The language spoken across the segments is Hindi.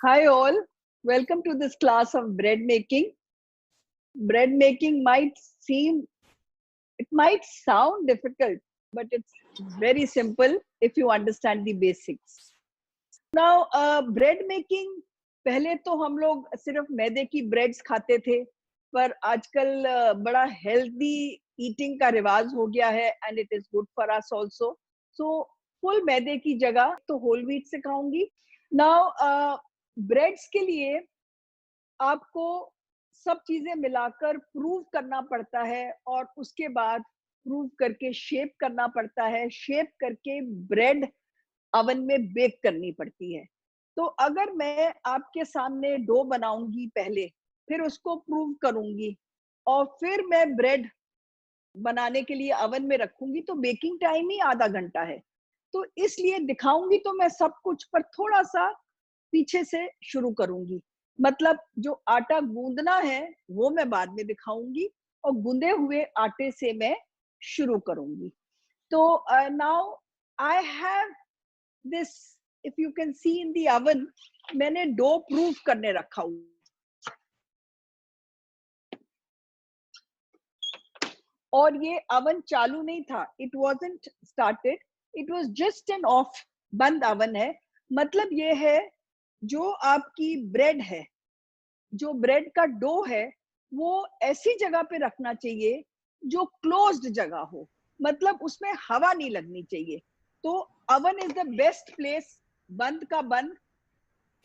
Hi all, welcome to this class of bread making. Bread making might sound difficult, but it's very simple if you understand the basics. Now, bread making, पहले तो हम लोग सिर्फ मैदे की ब्रेड्स खाते थे, पर आजकल बड़ा हेल्दी ईटिंग का रिवाज हो गया है and it is good for us also. So full मैदे की जगह तो होल व्हीट से खाऊंगी. नाउ ब्रेड्स के लिए आपको सब चीजें मिलाकर प्रूव करना पड़ता है और उसके बाद प्रूव करके शेप करना पड़ता है. शेप करके ब्रेड अवन में बेक करनी पड़ती है. तो अगर मैं आपके सामने डो बनाऊंगी पहले, फिर उसको प्रूव करूंगी और फिर मैं ब्रेड बनाने के लिए अवन में रखूंगी, तो बेकिंग टाइम ही आधा घंटा है. तो इसलिए दिखाऊंगी तो मैं सब कुछ, पर थोड़ा सा पीछे से शुरू करूंगी. मतलब जो आटा गूंदना है वो मैं बाद में दिखाऊंगी और गूंदे हुए आटे से मैं शुरू करूंगी. तो now I have this, if you can see in the oven, मैंने डो प्रूफ करने रखा हुआ. और ये अवन चालू नहीं था, it wasn't started, it was just an of, बंद अवन है. मतलब ये है, जो आपकी ब्रेड है, जो ब्रेड का डो है, वो ऐसी जगह पे रखना चाहिए जो क्लोज्ड जगह हो, मतलब उसमें हवा नहीं लगनी चाहिए. तो oven is the best place, बंद का बंद,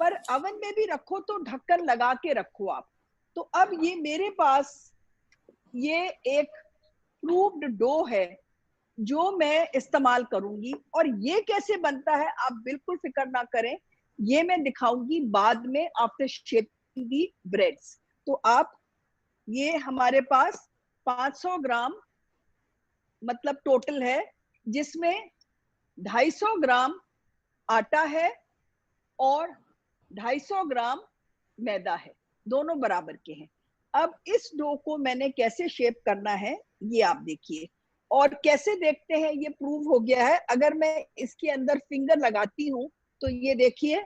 पर अवन में भी रखो तो ढक्कन लगा के रखो आप. तो अब ये मेरे पास ये एक प्रूव्ड डो है जो मैं इस्तेमाल करूंगी. और ये कैसे बनता है आप बिल्कुल फिक्र ना करें, ये मैं दिखाऊंगी बाद में आफ्टर शेपिंग दी ब्रेड्स. तो आप, ये हमारे पास 500 ग्राम मतलब टोटल है, जिसमें 250 ग्राम आटा है और 250 ग्राम मैदा है, दोनों बराबर के हैं. अब इस डो को मैंने कैसे शेप करना है ये आप देखिए. और कैसे देखते हैं, ये प्रूव हो गया है. अगर मैं इसके अंदर फिंगर लगाती हूँ तो ये देखिए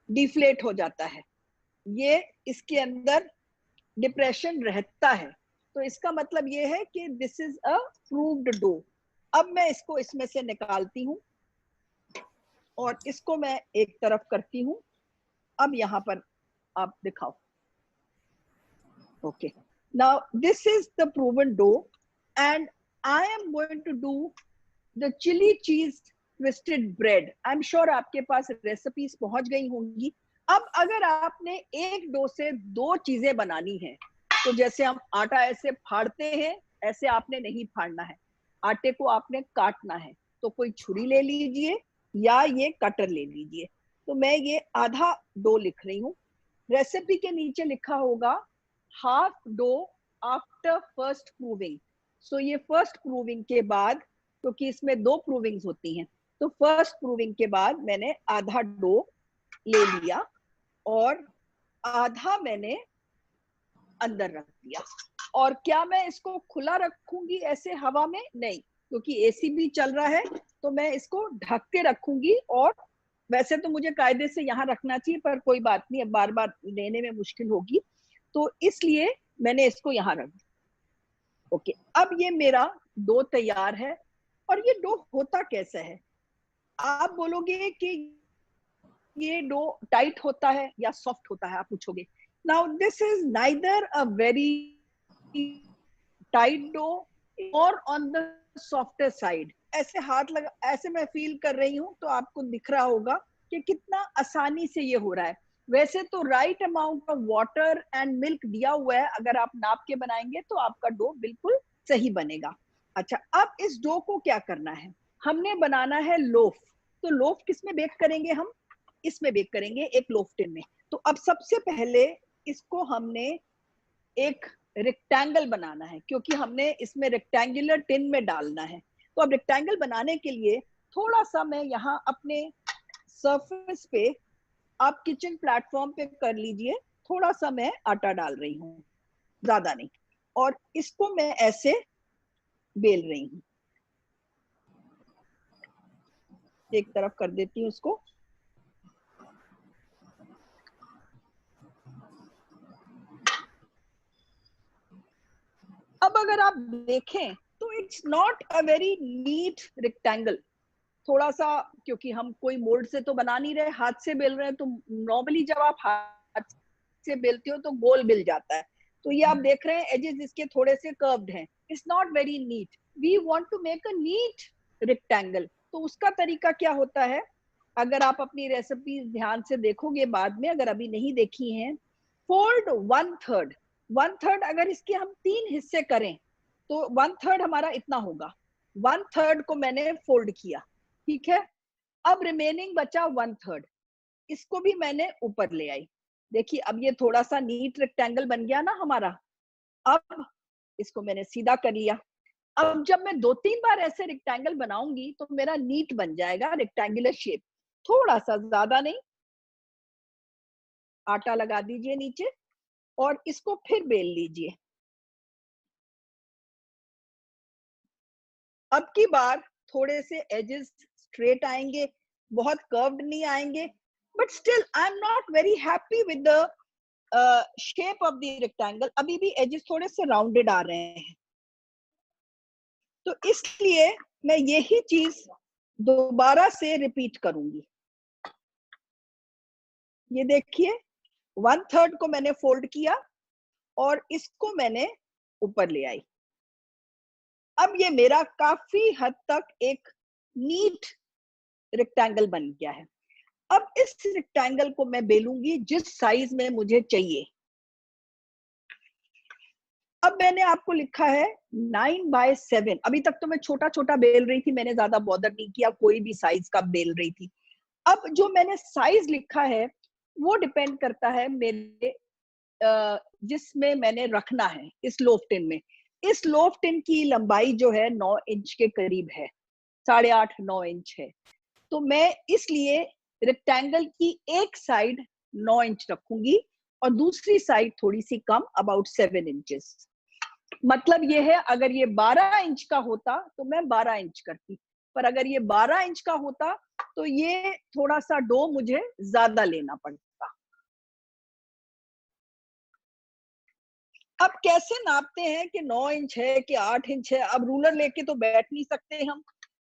डिफ्लेट हो जाता है, ये इसके अंदर डिप्रेशन रहता है. तो इसका मतलब ये है कि this is a proved dough. अब मैं इसको इसमें से निकालती हूँ और इसको मैं एक तरफ करती हूँ. अब यहाँ पर आप दिखाओ. Okay, now this is the proven dough and I am going to do the chili cheese twisted bread. I'm sure आपके पास रेसिपीज पहुंच गई होंगी. अब अगर आपने एक डो से दो चीजें बनानी है, तो जैसे हम आटा ऐसे फाड़ते हैं, ऐसे आपने नहीं फाड़ना है. आटे को आपने काटना है, तो कोई छुरी ले लीजिए या ये कटर ले लीजिए. तो मैं ये आधा डो लिख रही हूँ. रेसिपी के नीचे लिखा होगा half dough after first proving. So ये फर्स्ट प्रूविंग के बाद, क्योंकि इसमें दो प्रूविंग्स होती हैं, तो फर्स्ट प्रूविंग के बाद मैंने आधा डो ले लिया और आधा मैंने अंदर रख दिया. और क्या मैं इसको खुला रखूंगी ऐसे हवा में? नहीं, क्योंकि एसी भी चल रहा है, तो मैं इसको ढक के रखूंगी. और वैसे तो मुझे कायदे से यहाँ रखना चाहिए, पर कोई बात नहीं, अब बार बार लेने में मुश्किल होगी, तो इसलिए मैंने इसको यहाँ रख दिया. ओके, अब ये मेरा डो तैयार है. और ये डो होता कैसा है? आप बोलोगे कि ये डो टाइट होता है या सॉफ्ट होता है, आप पूछोगे. Now this is neither a very tight dough or on the softer side. ऐसे हाथ लगा, ऐसे मैं फील कर रही हूँ, तो आपको दिख रहा होगा कि कितना आसानी से ये हो रहा है. वैसे तो right amount of water and milk दिया हुआ है, अगर आप नाप के बनाएंगे तो आपका डो बिल्कुल सही बनेगा. अच्छा, अब इस डो को क्या करना है? हमने बनाना है लोफ. तो लोफ किस में बेक करेंगे? हम इसमें बेक करेंगे, एक लोफ टिन में. तो अब सबसे पहले इसको हमने एक रेक्टेंगल बनाना है, क्योंकि हमने इसमें रेक्टेंगुलर टिन में डालना है. तो अब रेक्टेंगल बनाने के लिए थोड़ा सा मैं यहाँ अपने सरफेस पे, आप किचन प्लेटफॉर्म पे कर लीजिए, थोड़ा सा मैं आटा डाल रही हूँ, ज्यादा नहीं. और इसको मैं ऐसे बेल रही हूँ, एक तरफ कर देती हूँ उसको. आप देखें तो it's not a very NEET rectangle, थोड़ा सा, क्योंकि हम कोई मोल्ड से तो बना नहीं रहे, हाथ से बेल रहे हैं, तो नॉर्मली जब आप हाथ से बेलते हो तो गोल मिल जाता है। तो ये आप देख रहे हैं एजेस इसके थोड़े से कर्व्ड हैं, it's not very neat. We want to make a neat rectangle. तो उसका तरीका क्या होता है, अगर आप अपनी रेसिपी ध्यान से देखोगे बाद में, अगर अभी नहीं देखी हैं, फोल्ड 1/3, 1/3 अगर इसके हम 3 हिस्से करें तो 1/3 हमारा इतना होगा। 1/3 को मैंने फोल्ड किया, ठीक है। अब रिमेनिंग बचा 1/3, इसको भी मैंने ऊपर ले आई। देखिए अब ये थोड़ा सा नीट रेक्टेंगल बन गया ना हमारा। अब इसको मैंने सीधा कर लिया। अब जब मैं 2-3 बार ऐसे रेक्टेंगल बनाऊंगी तो मेरा नीट बन जाएगा रेक्टेंगुलर शेप, थोड़ा सा, ज्यादा नहीं। आटा लगा दीजिए नीचे और इसको फिर बेल लीजिए। अब की बार थोड़े से एजेस स्ट्रेट आएंगे, बहुत कर्व्ड नहीं आएंगे, but still I am not very happy with the shape of the rectangle. अभी भी एजेस थोड़े से राउंडेड आ रहे हैं, तो इसलिए मैं यही चीज दोबारा से रिपीट करूंगी। ये देखिए 1/3 को मैंने फोल्ड किया और इसको मैंने ऊपर ले आई। अब ये मेरा काफी हद तक एक नीट रेक्टेंगल बन गया है। अब इस रेक्टेंगल को मैं बेलूंगी जिस साइज में मुझे चाहिए। अब मैंने आपको लिखा है 9/7। अभी तक तो मैं छोटा छोटा बेल रही थी, मैंने ज्यादा बॉदर नहीं किया, कोई भी साइज का बेल रही थी। अब जो मैंने साइज लिखा है वो डिपेंड करता है मेरे जिसमें मैंने रखना है, इस लोफ टिन में। इस लोफ टिन की लंबाई जो है 9 इंच के करीब है, 8.5-9 इंच है। तो मैं इसलिए रेक्टेंगल की एक साइड 9 इंच रखूंगी और दूसरी साइड थोड़ी सी कम, अबाउट 7 इंचेस। मतलब ये है, अगर ये 12 इंच का होता तो मैं 12 इंच करती, पर अगर ये 12 इंच का होता तो ये थोड़ा सा डो मुझे ज्यादा लेना पड़ता। अब कैसे नापते हैं कि 9 इंच है कि 8 इंच है? अब रूलर लेके तो बैठ नहीं सकते हम,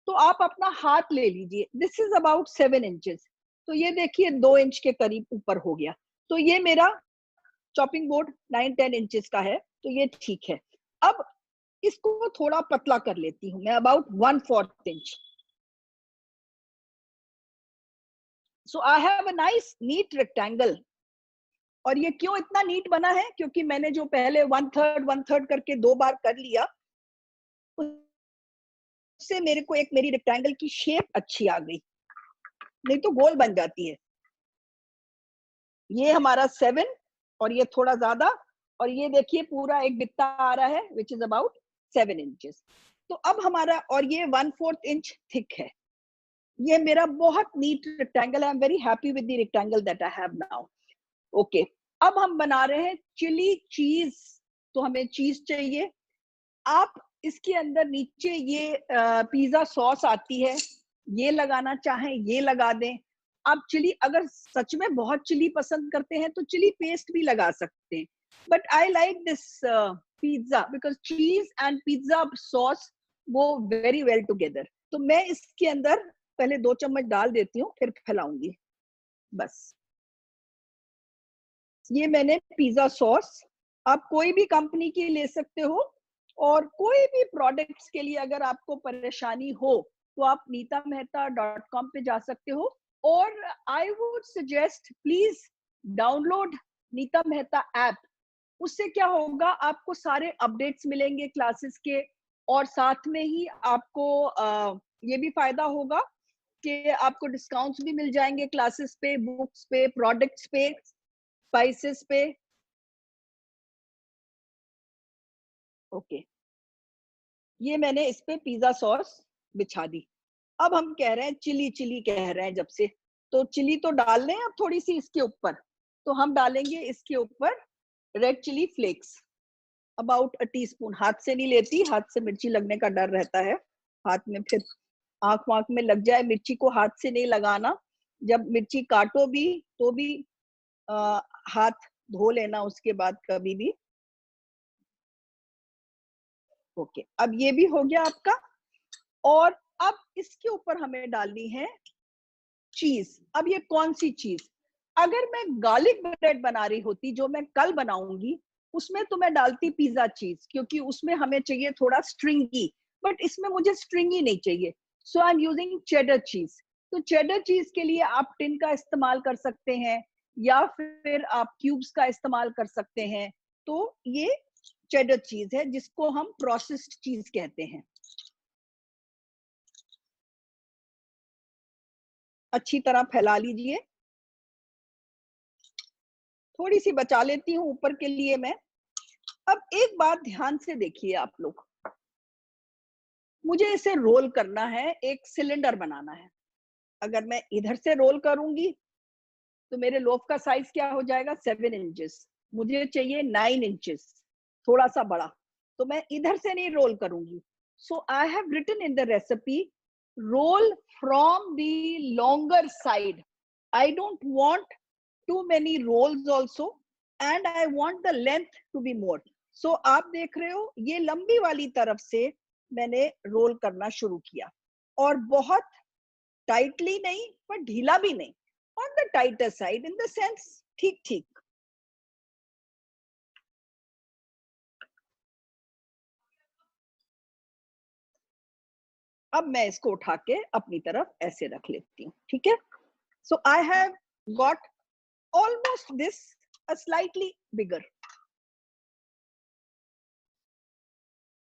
तो आप अपना हाथ ले लीजिए। दिस इज अबाउट 7 इंचेस, तो ये देखिए 2 इंच के करीब ऊपर हो गया। तो ये मेरा चॉपिंग बोर्ड 9-10 इंचेस का है, तो ये ठीक है। अब इसको थोड़ा पतला कर लेती हूँ मैं, about 1/4 inch. So I have a nice neat rectangle. और ये क्यों इतना नीट बना है? क्योंकि मैंने जो पहले 1/3 करके 2 बार कर लिया, उससे मेरे को एक मेरी रेक्टेंगल की शेप अच्छी आ गई, नहीं तो गोल बन जाती है। ये हमारा 7 और ये थोड़ा ज्यादा, और ये देखिए पूरा एक बित्ता आ रहा है विच इज अबाउट 7 इंचेस। तो अब हमारा, और ये 1/4 इंच थिक है। ये मेरा बहुत नीट रेक्टेंगल है। I am very happy with the rectangle that I have now. Okay, अब हम बना रहे हैं चिली चीज। तो हमें चीज चाहिए। आप इसके अंदर नीचे ये पिज्जा सॉस आती है, ये लगाना चाहें ये लगा दें। आप चिली, अगर सच में बहुत चिली पसंद करते हैं तो चिली पेस्ट भी लगा सकते हैं, but I like this pizza because चीज एंड पिज्जा सॉस वो वेरी वेल टुगेदर। तो मैं इसके अंदर पहले 2 चम्मच डाल देती हूँ, फिर फैलाऊंगी। बस ये मैंने पिज्जा सॉस, आप कोई भी कंपनी की ले सकते हो। और कोई भी प्रोडक्ट्स के लिए अगर आपको परेशानी हो तो आप neetamehta.com पे जा सकते हो। और I would suggest please download Nita Mehta app. उससे क्या होगा, आपको सारे अपडेट्स मिलेंगे क्लासेस के, और साथ में ही आपको ये भी फायदा होगा कि आपको डिस्काउंट्स भी मिल जाएंगे क्लासेस पे, बुक्स पे, प्रोडक्ट्स पे, स्पाइसेस पे। ओके, ये मैंने इस पे पिज्जा सॉस बिछा दी। अब हम कह रहे हैं चिली, चिली कह रहे हैं जब से, तो चिली तो डाल रहे हैं अब थोड़ी सी इसके ऊपर। तो हम डालेंगे इसके ऊपर red chilli flakes, about a teaspoon. हाथ से नहीं लेती, हाथ से मिर्ची लगने का डर रहता है, हाथ में फिर आंख वाँख में लग जाए। मिर्ची को हाथ से नहीं लगाना, जब मिर्ची काटो भी तो भी आ, हाथ धो लेना उसके बाद कभी भी। ओके, अब ये भी हो गया आपका। और अब इसके ऊपर हमें डालनी है चीज। अब ये कौन सी चीज? अगर मैं गार्लिक ब्रेड बना रही होती जो मैं कल बनाऊंगी, उसमें तो मैं डालती पिज्जा चीज, क्योंकि उसमें हमें चाहिए थोड़ा स्ट्रिंगी, बट इसमें मुझे स्ट्रिंगी नहीं चाहिए, सो आई एम यूजिंग चेडर चीज। तो चेडर चीज के लिए आप टिन का इस्तेमाल कर सकते हैं या फिर आप क्यूब्स का इस्तेमाल कर सकते हैं। तो ये चेडर चीज है जिसको हम प्रोसेस्ड चीज कहते हैं। अच्छी तरह फैला लीजिए। थोड़ी सी बचा लेती हूँ ऊपर के लिए मैं। अब एक बात ध्यान से देखिए आप लोग, मुझे इसे रोल करना है, एक सिलेंडर बनाना है। अगर मैं इधर से रोल करूंगी तो मेरे लोफ का साइज क्या हो जाएगा? 7 इंचेस। मुझे चाहिए 9 इंचेस, थोड़ा सा बड़ा। तो मैं इधर से नहीं रोल करूंगी। So I have written in the recipe, roll from the longer side. I don't want too many rolls also and I want the length to be more. So आप देख रहे हो ये लंबी वाली तरफ से मैंने रोल करना शुरू किया, और बहुत टाइटली नहीं पर ढीला भी नहीं, on the tighter side in the sense ठीक ठीक। अब मैं इसको उठा के अपनी तरफ ऐसे रख लेती हूँ, ठीक है। So I have got almost this a slightly bigger.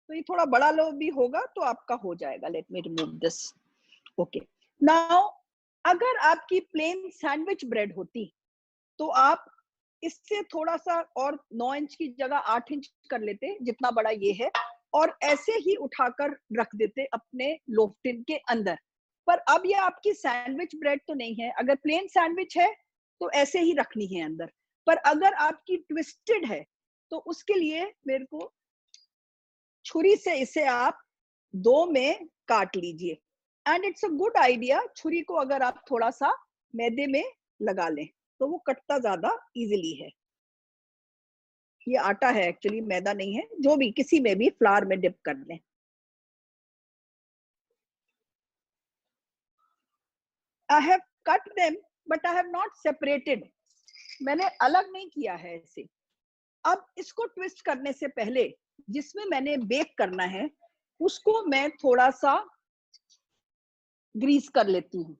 तो ये थोड़ा बड़ा लो भी होगा तो आपका हो जाएगा। Let me remove this. Okay, now अगर आपकी प्लेन सैंडविच ब्रेड होती तो आप इससे थोड़ा सा और 9 इंच की जगह 8 इंच कर लेते, जितना बड़ा ये है, और ऐसे ही उठाकर रख देते अपने लोफ टिन के अंदर। पर अब ये आपकी सैंडविच ब्रेड तो नहीं है। अगर प्लेन सैंडविच है तो ऐसे ही रखनी है अंदर, पर अगर आपकी ट्विस्टेड है तो उसके लिए मेरे को छुरी से इसे आप 2 में काट लीजिए। And it's a good idea, छुरी को अगर आप थोड़ा सा मैदे में लगा लें तो वो कटता ज्यादा इजीली है। ये आटा है एक्चुअली, मैदा नहीं है। जो भी, किसी में भी फ्लावर में डिप कर लें। I have cut them but I have not separated. मैंने अलग नहीं किया है इसे। अब इसको ट्विस्ट करने से पहले जिसमें मैंने बेक करना है उसको मैं थोड़ा सा ग्रीस कर लेती हूँ।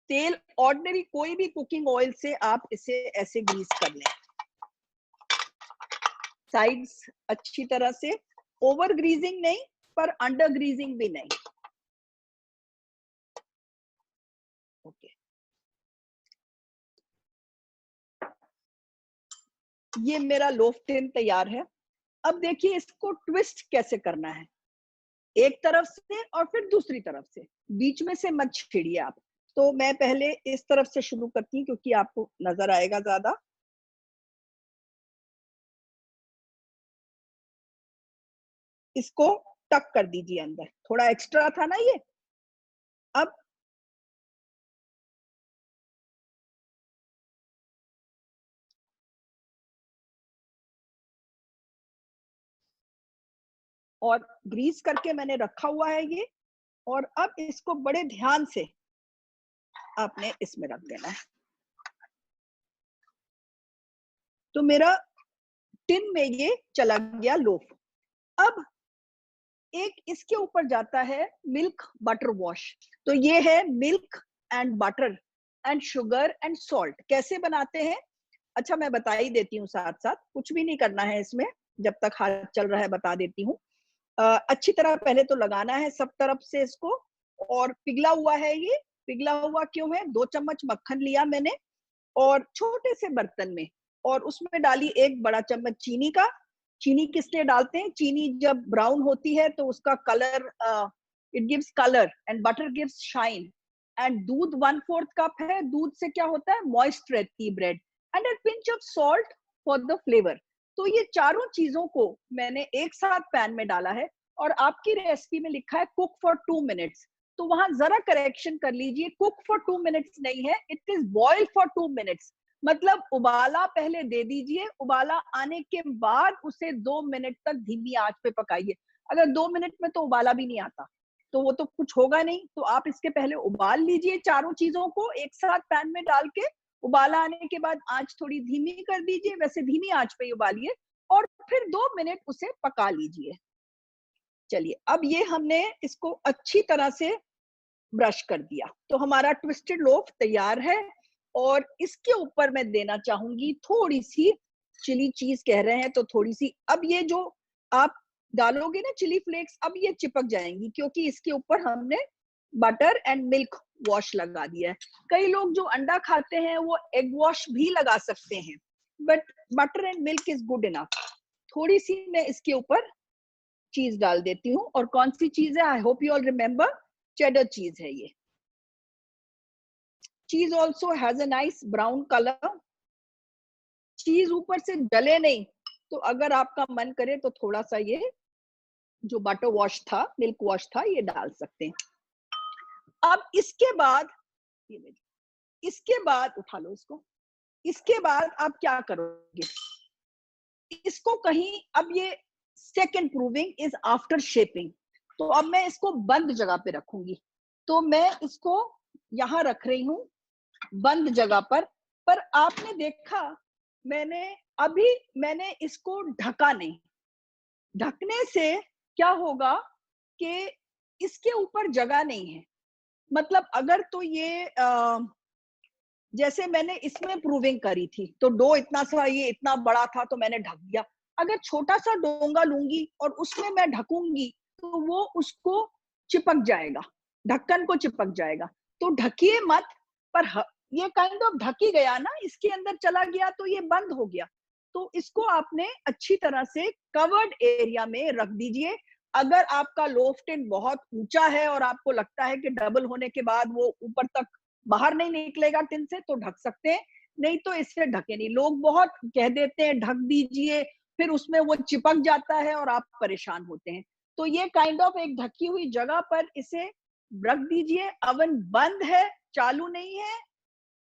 तेल ऑर्डिनरी कोई भी कुकिंग ऑयल से आप इसे ऐसे ग्रीस कर लें, साइड्स अच्छी तरह से। ओवर ग्रीजिंग नहीं पर अंडर ग्रीजिंग भी नहीं। ओके, ये मेरा लोफ टिन तैयार है। अब देखिए इसको ट्विस्ट कैसे करना है, एक तरफ से और फिर दूसरी तरफ से, बीच में से मत छेड़िए आप। तो मैं पहले इस तरफ से शुरू करती हूँ क्योंकि आपको नजर आएगा ज्यादा। इसको टक कर दीजिए अंदर, थोड़ा एक्स्ट्रा था ना ये। अब और ग्रीस करके मैंने रखा हुआ है ये, और अब इसको बड़े ध्यान से आपने इसमें रख देना है। तो मेरा टिन में ये चला गया लोफ। अब एक इसके ऊपर जाता है मिल्क बटर वॉश। तो ये है milk and butter and sugar and salt. कैसे बनाते हैं? अच्छा, मैं बता ही देती हूँ साथ साथ, कुछ भी नहीं करना है इसमें, जब तक हाथ चल रहा है बता देती हूँ। अच्छी तरह पहले तो लगाना है सब तरफ से इसको। और पिघला हुआ है ये। पिघला हुआ क्यों है? 2 चम्मच मक्खन लिया मैंने और छोटे से बर्तन में, और उसमें डाली 1 बड़ा चम्मच चीनी का। चीनी किस लिए डालते हैं? चीनी जब ब्राउन होती है तो उसका colour, it gives colour and butter gives shine. And दूध 1/4 कप है। दूध से क्या होता है? मॉइस्ट रहती है bread. And a pinch of salt for the flavour. तो ये चारों चीजों को मैंने एक साथ पैन में डाला है। और आपकी रेसिपी में लिखा है कुक फॉर 2 मिनट्स, तो वहां जरा करेक्शन कर लीजिए, कुक फॉर 2 मिनट्स नहीं है, it is boil for 2 minutes. मतलब उबाला पहले दे दीजिए, उबाला आने के बाद उसे 2 मिनट तक धीमी आंच पे पकाइए। अगर 2 मिनट में तो उबाला भी नहीं आता तो वो तो कुछ होगा नहीं। तो आप इसके पहले उबाल लीजिए चारों चीजों को एक साथ पैन में डाल के, उबाला आने के बाद आंच थोड़ी धीमी कर दीजिए, वैसे धीमी आंच पे ही उबालिए, और फिर 2 मिनट उसे पका लीजिए। चलिए, अब ये हमने इसको अच्छी तरह से ब्रश कर दिया, तो हमारा ट्विस्टेड लोफ तैयार है। और इसके ऊपर मैं देना चाहूंगी थोड़ी सी चिली चीज, कह रहे हैं तो थोड़ी सी। अब ये जो आप डालोगे ना चिली फ्लेक्स, अब ये चिपक जाएंगी क्योंकि इसके ऊपर हमने बटर एंड मिल्क वॉश लगा दिया है। कई लोग जो अंडा खाते हैं वो एग वॉश भी लगा सकते हैं, but butter and milk is good enough. थोड़ी सी मैं इसके ऊपर चीज डाल देती हूँ, और कौन सी चीज है, I hope you all remember, cheddar चीज है ये। चीज also has a nice brown colour. चीज ऊपर से जले नहीं, तो अगर आपका मन करे तो थोड़ा सा ये जो बटर वॉश था, मिल्क वॉश था, ये डाल सकते हैं। अब इसके बाद उठा लो इसको। इसके बाद आप क्या करोगे, इसको कहीं, अब ये second proving is after shaping, तो अब मैं इसको बंद जगह पे रखूंगी। तो मैं इसको यहां रख रही हूं बंद जगह पर आपने देखा मैंने इसको ढका नहीं। ढकने से क्या होगा कि इसके ऊपर जगह नहीं है। मतलब अगर तो ये जैसे मैंने इसमें प्रूविंग करी थी तो डो इतना सा, ये इतना बड़ा था तो मैंने ढक दिया। अगर छोटा सा डोंगा लूंगी और उसमें मैं ढकूंगी तो वो उसको चिपक जाएगा, ढक्कन को चिपक जाएगा। तो ढकिए मत, पर ये काइंड ऑफ ढक ही गया ना, इसके अंदर चला गया तो ये बंद हो गया। तो इसको आपने अच्छी तरह से कवर्ड एरिया में रख दीजिए। अगर आपका लोफ टिन बहुत ऊंचा है और आपको लगता है कि डबल होने के बाद वो ऊपर तक बाहर नहीं निकलेगा टिन से, तो ढक सकते हैं, नहीं तो इससे ढके नहीं। लोग बहुत कह देते हैं ढक दीजिए, फिर उसमें वो चिपक जाता है और आप परेशान होते हैं। तो ये काइंड ऑफ एक ढकी हुई जगह पर इसे रख दीजिए। अवन बंद है, चालू नहीं है।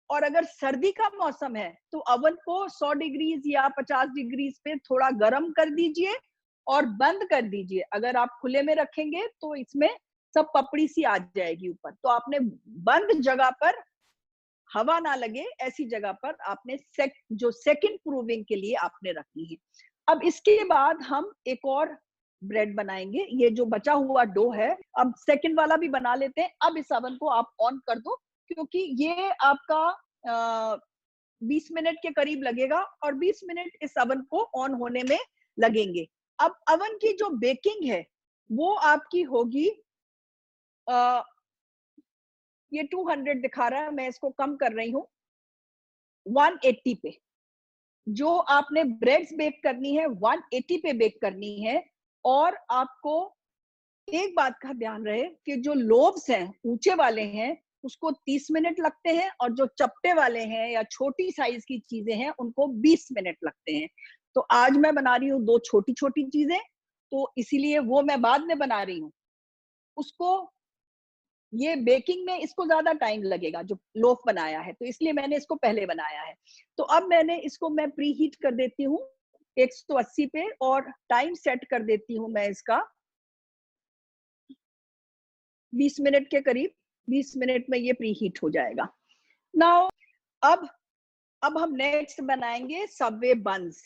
और अगर सर्दी का मौसम है तो अवन को 100 डिग्रीज या 50 डिग्रीज पे थोड़ा गर्म कर दीजिए और बंद कर दीजिए। अगर आप खुले में रखेंगे तो इसमें सब पपड़ी सी आ जाएगी ऊपर। तो आपने बंद जगह पर, हवा ना लगे ऐसी जगह पर आपने जो सेकंड प्रूविंग के लिए आपने रखनी है। अब इसके बाद हम एक और ब्रेड बनाएंगे। ये जो बचा हुआ डो है, अब सेकंड वाला भी बना लेते हैं। अब इस अवन को आप ऑन कर दो, क्योंकि ये आपका 20 मिनट के करीब लगेगा और 20 मिनट इस अवन को ऑन होने में लगेंगे। अब अवन की जो बेकिंग है वो आपकी होगी, ये 200 दिखा रहा है, मैं इसको कम कर रही हूँ 180 पे। जो आपने ब्रेड्स बेक करनी है 180 पे बेक करनी है। और आपको एक बात का ध्यान रहे कि जो लोब्स हैं ऊंचे वाले हैं उसको 30 मिनट लगते हैं, और जो चपटे वाले हैं या छोटी साइज की चीजें हैं उनको 20 मिनट लगते हैं। तो आज मैं बना रही हूँ 2 छोटी छोटी चीजें, तो इसीलिए वो मैं बाद में बना रही हूँ। उसको ये बेकिंग में इसको ज्यादा टाइम लगेगा जो लोफ बनाया है, तो इसलिए मैंने इसको पहले बनाया है। तो अब मैं प्री हीट कर देती हूँ 180 पे, और टाइम सेट कर देती हूँ मैं इसका 20 मिनट के करीब। 20 मिनट में ये प्री हीट हो जाएगा। नाउ अब हम नेक्स्ट बनाएंगे सबवे बन्स।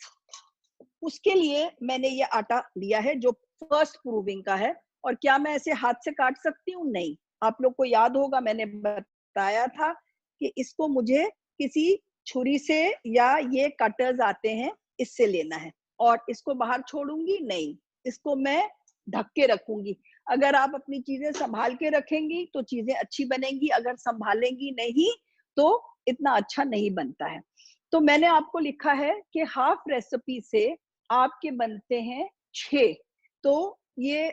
उसके लिए मैंने ये आटा लिया है जो फर्स्ट प्रूविंग का है। और क्या मैं ऐसे हाथ से काट सकती हूँ? नहीं। आप लोग को याद होगा मैंने बताया था कि इसको मुझे किसी छुरी से, या ये कटर्स आते हैं, इससे लेना है। और इसको बाहर छोड़ूंगी नहीं, इसको मैं ढक के रखूंगी। अगर आप अपनी चीजें संभाल के रखेंगी तो चीजें अच्छी बनेंगी, अगर संभालेंगी नहीं तो इतना अच्छा नहीं बनता है। तो मैंने आपको लिखा है कि हाफ रेसिपी से आपके बनते हैं 6। तो ये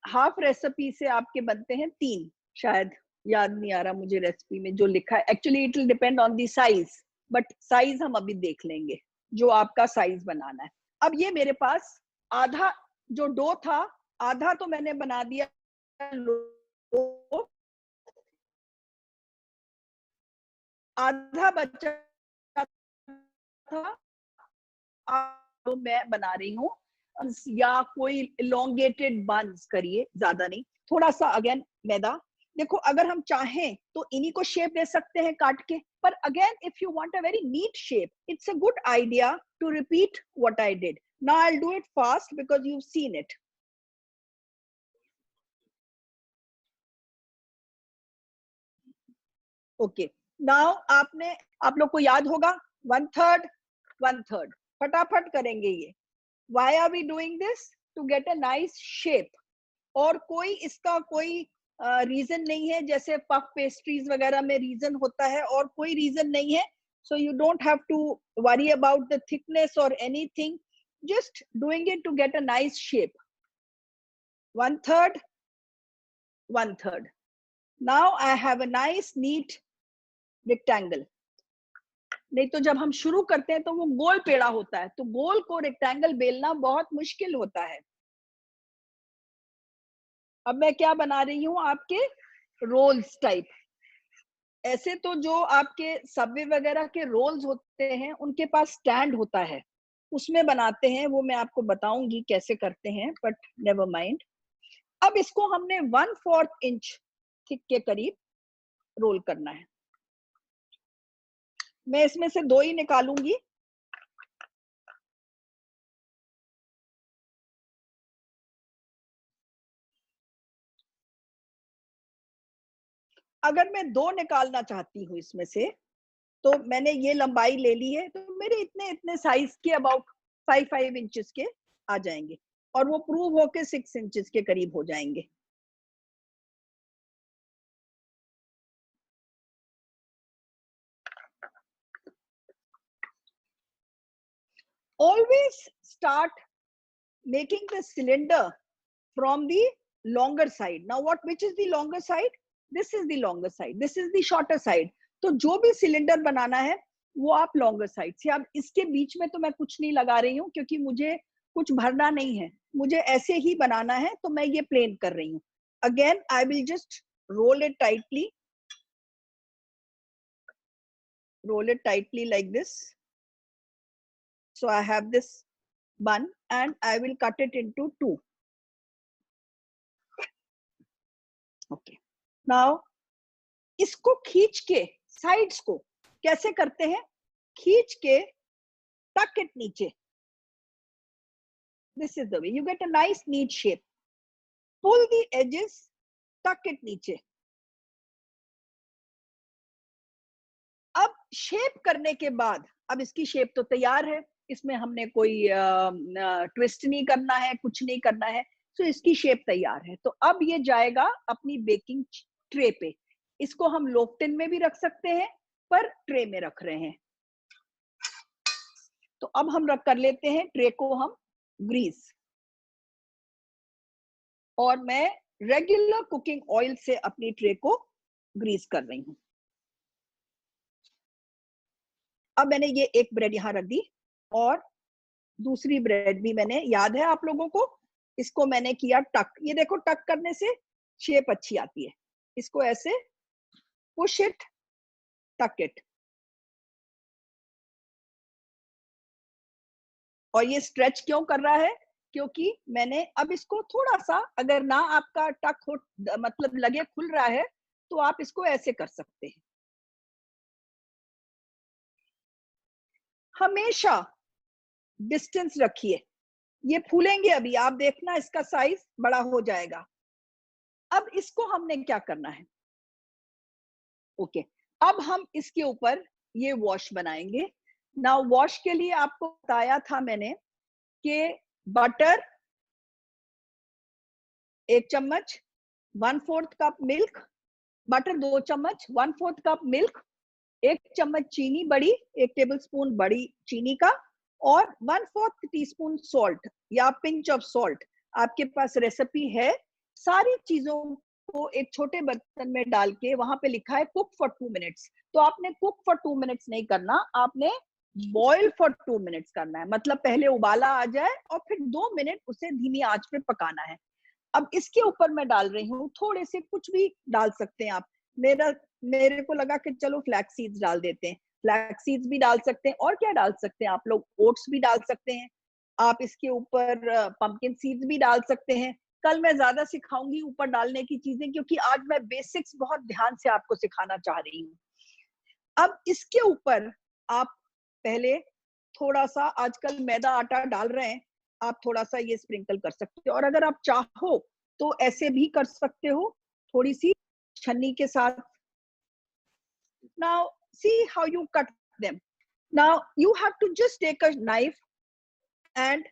हाफ रेसिपी से आपके बनते हैं 3। शायद याद नहीं आ रहा मुझे रेसिपी में जो लिखा है। Actually it will depend on the size, but size हम अभी देख लेंगे जो आपका साइज बनाना है। अब ये मेरे पास आधा जो डो था, आधा तो मैंने बना दिया आधा बचा था तो मैं बना रही हूँ, या कोई इलोंगेटेड बंस करिए, ज्यादा नहीं, थोड़ा सा अगेन मैदा। देखो अगर हम चाहें तो इन्हीं को शेप दे सकते हैं काट के, पर again if you want a very neat shape, it's a good idea to repeat what I did. Now I will do it fast because you have seen it. Okay, now आप लोग को याद होगा 1/3 1/3, फटाफट करेंगे ये. Why are we doing this? To get a nice shape. और कोई इसका कोई रीजन नहीं है, जैसे पफ पेस्ट्रीज वगैरह में रीजन होता है, और कोई रीजन नहीं है. So you don't have to worry about the thickness or anything. Just doing it to get a nice shape. 1/3 1/3. Now I have a nice neat rectangle. नहीं तो जब हम शुरू करते हैं तो वो गोल पेड़ा होता है, तो गोल को रेक्टेंगल बेलना बहुत मुश्किल होता है. अब मैं क्या बना रही हूँ, आपके रोल्स टाइप. ऐसे तो जो आपके सबवे वगैरह के रोल्स होते हैं उनके पास स्टैंड होता है, उसमें बनाते हैं, वो मैं आपको बताऊंगी कैसे करते हैं, बट नेवर माइंड. अब इसको हमने 1/4 इंच थिक के करीब रोल करना है. मैं इसमें से 2 ही निकालूंगी. अगर मैं 2 निकालना चाहती हूँ इसमें से, तो मैंने ये लंबाई ले ली है, तो मेरे इतने इतने साइज के अबाउट 5 इंचेस के आ जाएंगे, और वो प्रूव होके 6 इंचेस के करीब हो जाएंगे. Always start making the cylinder from the longer side. Now which is the longer side? This is the longer side, this is the shorter side. तो जो भी सिलेंडर बनाना है वो आप लॉन्गर साइड से. अब इसके बीच में तो मैं कुछ नहीं लगा रही हूँ, क्योंकि मुझे कुछ भरना नहीं है, मुझे ऐसे ही बनाना है, तो मैं ये प्लेन कर रही हूँ. Again I will just roll it tightly like this. So I have this bun and I will cut it into 2. Okay. Now इसको खींच के साइड्स को कैसे करते हैं, खींच के टक इट नीचे. This is the way you get a nice neat shape. Pull the edges, tuck it नीचे. अब शेप करने के बाद, अब इसकी शेप तो तैयार है, इसमें हमने कोई ट्विस्ट नहीं करना है, कुछ नहीं करना है, तो इसकी शेप तैयार है. तो अब ये जाएगा अपनी बेकिंग ट्रे पे. इसको हम लोफ टिन में भी रख सकते हैं, पर ट्रे में रख रहे हैं. तो अब हम कर लेते हैं ट्रे को हम ग्रीस, और मैं रेगुलर कुकिंग ऑयल से अपनी ट्रे को ग्रीस कर रही हूँ. अब मैंने ये एक ब्रेड यहाँ रख दी, और दूसरी ब्रेड भी मैंने, याद है आप लोगों को, इसको मैंने किया टक. ये देखो टक करने से शेप अच्छी आती है. इसको ऐसे पुश इट, टक इट. और ये स्ट्रेच क्यों कर रहा है, क्योंकि मैंने अब इसको थोड़ा सा, अगर ना आपका टक हो, मतलब लगे खुल रहा है, तो आप इसको ऐसे कर सकते हैं. हमेशा डिस्टेंस रखिए. ये फूलेंगे अभी, आप देखना इसका साइज बड़ा हो जाएगा. अब इसको हमने क्या करना है, ओके, अब हम इसके ऊपर ये वॉश बनाएंगे. नाउ वॉश के लिए आपको बताया था मैंने कि बटर 1 चम्मच, 1/4 कप मिल्क, बटर 2 चम्मच, 1/4 कप मिल्क, 1 चम्मच चीनी बड़ी, 1 टेबलस्पून बड़ी चीनी का, और 1/4 टीस्पून सॉल्ट या पिंच ऑफ सॉल्ट, आपके पास रेसिपी है. सारी चीजों को एक छोटे बर्तन में डाल के, वहां पे लिखा है कुक फॉर 2 मिनट्स, तो आपने कुक फॉर 2 मिनट्स नहीं करना, आपने बॉयल फॉर 2 मिनट्स करना है. मतलब पहले उबाला आ जाए और फिर 2 मिनट उसे धीमी आंच पे पकाना है. अब इसके ऊपर मैं डाल रही हूँ थोड़े से, कुछ भी डाल सकते हैं आप. मेरे को लगा कि चलो फ्लैक्स सीड्स डाल देते हैं, फ्लैक्स सीड्स भी डाल सकते हैं, और क्या डाल सकते हैं आप लोग, ओट्स भी डाल सकते हैं, आप इसके ऊपर पंपकिन सीड्स भी डाल सकते हैं। कल मैं ज्यादा सिखाऊंगी ऊपर डालने की चीजें, क्योंकि आज मैं बेसिक्स बहुत ध्यान से आपको सिखाना चाह रही हूँ। अब इसके ऊपर आप पहले थोड़ा सा, आजकल मैदा आटा डाल रहे हैं, आप थोड़ा सा ये स्प्रिंकल कर सकते हो, और अगर आप चाहो तो ऐसे भी कर सकते हो थोड़ी सी छन्नी के साथ। Now see how you cut them. Now you have to just take a knife and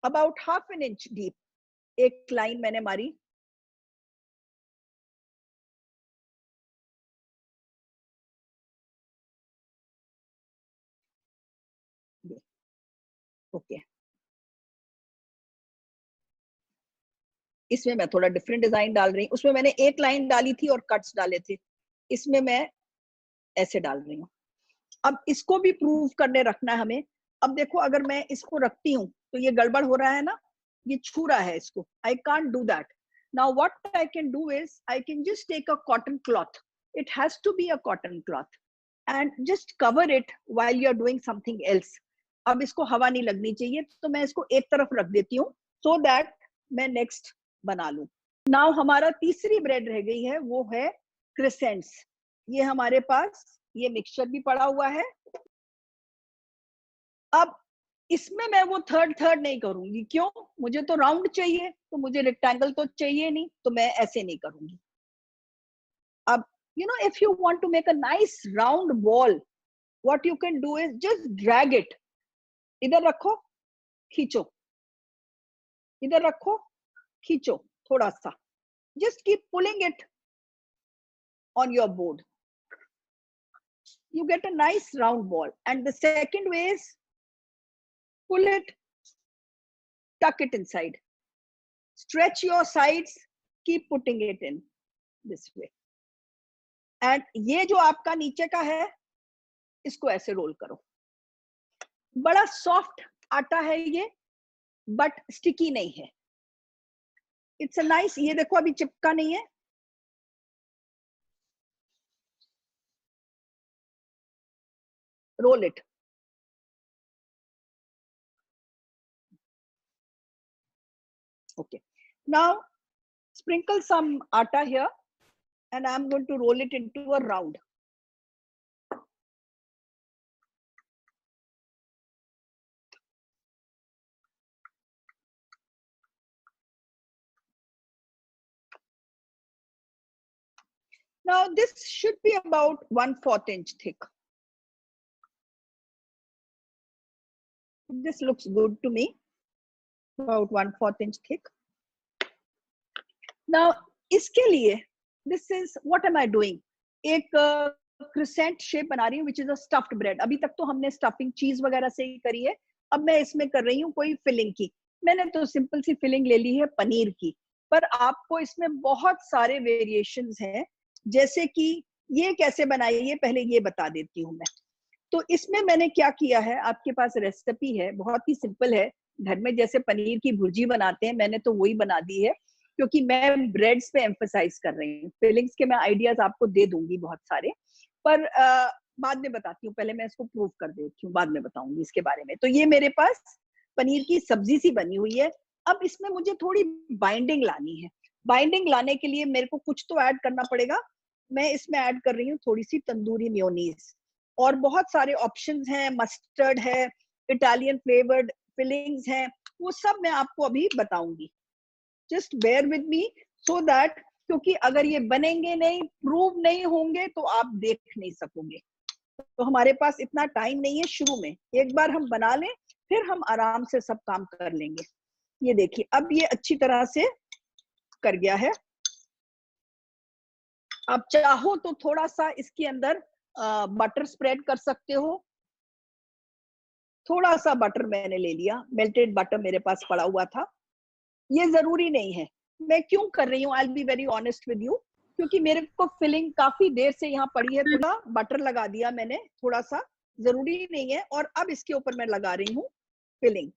about half an inch deep एक लाइन मैंने मारी, ओके। इसमें मैं थोड़ा डिफरेंट डिजाइन डाल रही हूँ, उसमें मैंने एक लाइन डाली थी और कट्स डाले थे, इसमें मैं ऐसे डाल रही हूँ। अब इसको भी प्रूव करने रखना है हमें। अब देखो अगर मैं इसको रखती हूँ तो ये गड़बड़ हो रहा है ना, ये छू रहा है इसको, I can't do that. Now what I can do is I can just take a cotton cloth, it has to be a cotton cloth, and just cover it while you are doing something else. अब इसको हवा नहीं लगनी चाहिए, तो मैं इसको एक तरफ रख देती हूँ सो दैट मैं नेक्स्ट बना लूं। नाउ हमारा तीसरी ब्रेड रह गई है, वो है क्रिसेंट्स। ये हमारे पास ये मिक्सचर भी पड़ा हुआ है। अब इसमें मैं वो थर्ड थर्ड नहीं करूंगी, क्यों, मुझे तो राउंड चाहिए, तो मुझे रेक्टेंगल तो चाहिए नहीं, तो मैं ऐसे नहीं करूंगी। अब if you want to make a nice round ball, what you can do is just drag it, इधर रखो खींचो, इधर रखो खींचो, थोड़ा सा, just keep pulling it on your board, you get a nice round ball. And the second way is pull it, tuck it inside, stretch your sides, keep putting it in this way, and ये जो आपका नीचे का है इसको ऐसे रोल करो। बड़ा सॉफ्ट आटा है ये, बट स्टिकी नहीं है, इट्स अ नाइस, ये देखो अभी चिपका नहीं है, roll it. Okay, now sprinkle some atta here, and I'm going to roll it into a round. Now this should be about 1/4 inch thick. This looks good to me, about 1/4 inch thick. Now इसके लिए this is what am I doing? एक क्रिसेंट शेप बना रही हूँ, which is a stuffed bread. अभी तक तो हमने स्टफिंग चीज वगैरह से ही करी है, अब मैं इसमें कर रही हूँ कोई फिलिंग की। मैंने तो सिंपल सी फिलिंग ले ली है पनीर की, पर आपको इसमें बहुत सारे वेरिएशंस हैं, जैसे कि ये कैसे बनाइए पहले ये बता देती हूँ मैं। तो इसमें मैंने क्या किया है, आपके पास रेसिपी है, बहुत ही सिंपल है, घर में जैसे पनीर की भुर्जी बनाते हैं मैंने तो वही बना दी है, क्योंकि मैं ब्रेड्स पे एम्फसाइज कर रही हूँ। फिलिंग्स के मैं आइडियाज आपको दे दूंगी बहुत सारे, पर बाद में बताती हूँ, पहले मैं इसको प्रूव कर देती हूँ, बाद में बताऊंगी इसके बारे में। तो ये मेरे पास पनीर की सब्जी सी बनी हुई है। अब इसमें मुझे थोड़ी बाइंडिंग लानी है, बाइंडिंग लाने के लिए मेरे को कुछ तो ऐड करना पड़ेगा। मैं इसमें ऐड कर रही हूँ थोड़ी सी तंदूरी मेयोनीज, और बहुत सारे ऑप्शंस हैं, मस्टर्ड है, इटालियन फ्लेवर्ड फिलिंग्स हैं, वो सब मैं आपको अभी बताऊंगी। Just bear with me so that, क्योंकि अगर ये बनेंगे नहीं, प्रूव नहीं होंगे, तो आप देख नहीं सकोगे। तो हमारे पास इतना टाइम नहीं है शुरू में, एक बार हम बना लें फिर हम आराम से सब काम कर लेंगे। ये देखिए अब ये अच्छी तरह से कर गया है। आप चाहो तो थोड़ा सा इसके अंदर बटर स्प्रेड कर सकते हो, थोड़ा सा बटर मैंने ले लिया, मेल्टेड बटर मेरे पास पड़ा हुआ था, ये जरूरी नहीं है। मैं क्यों कर रही हूँ, I will be very honest with you, क्योंकि मेरे को फिलिंग काफी देर से यहाँ पड़ी है, थोड़ा बटर लगा दिया मैंने थोड़ा सा, जरूरी नहीं है। और अब इसके ऊपर मैं लगा रही हूँ फिलिंग।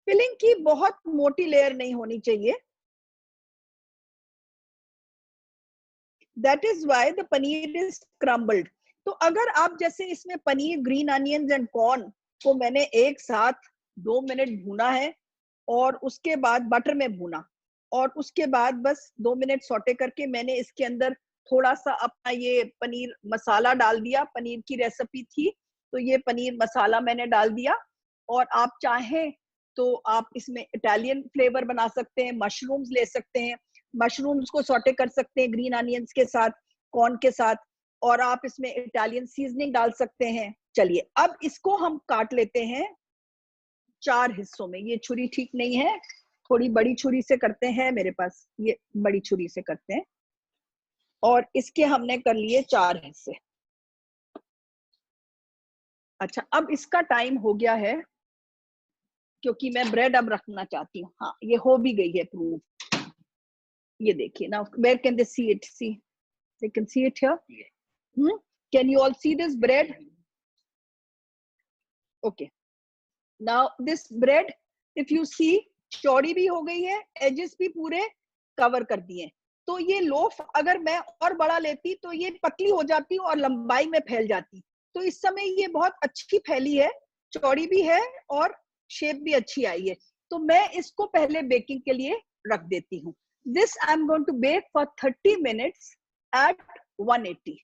फिलिंग की बहुत मोटी लेयर नहीं होनी चाहिए, that is why the paneer is crumbled. तो अगर आप जैसे इसमें paneer, green onions and corn को मैंने एक साथ 2 मिनट भूना है और उसके बाद बटर में भूना और उसके बाद बस 2 मिनट सौटे करके मैंने इसके अंदर थोड़ा सा अपना ये पनीर मसाला डाल दिया। पनीर की रेसिपी थी तो ये पनीर मसाला मैंने डाल दिया। और आप चाहें तो आप इसमें इटालियन फ्लेवर बना सकते हैं, मशरूम्स ले सकते हैं, मशरूम्स को सौटे कर सकते हैं ग्रीन अनियंस के साथ, कॉर्न के साथ, और आप इसमें इटालियन सीजनिंग डाल सकते हैं। चलिए अब इसको हम काट लेते हैं 4 हिस्सों में। ये छुरी ठीक नहीं है, थोड़ी बड़ी छुरी से करते हैं, मेरे पास ये बड़ी छुरी से करते हैं। और इसके हमने कर लिए 4 हिस्से। अच्छा, अब इसका टाइम हो गया है क्योंकि मैं ब्रेड अब रखना चाहती हूँ। हाँ, ये हो भी गई है प्रूफ। ये देखिए ना, where can they see it? See, they can see it here. Can you all see this bread? Okay, now this bread, if you see, चौड़ी भी हो गई है, एजेस भी पूरे कवर कर दिए। तो ये लोफ अगर मैं और बड़ा लेती तो ये पतली हो जाती और लंबाई में फैल जाती। तो इस समय ये बहुत अच्छी फैली है, चौड़ी भी है और शेप भी अच्छी आई है। तो मैं इसको पहले बेकिंग के लिए रख देती हूँ। This I am going to bake for 30 minutes at 180।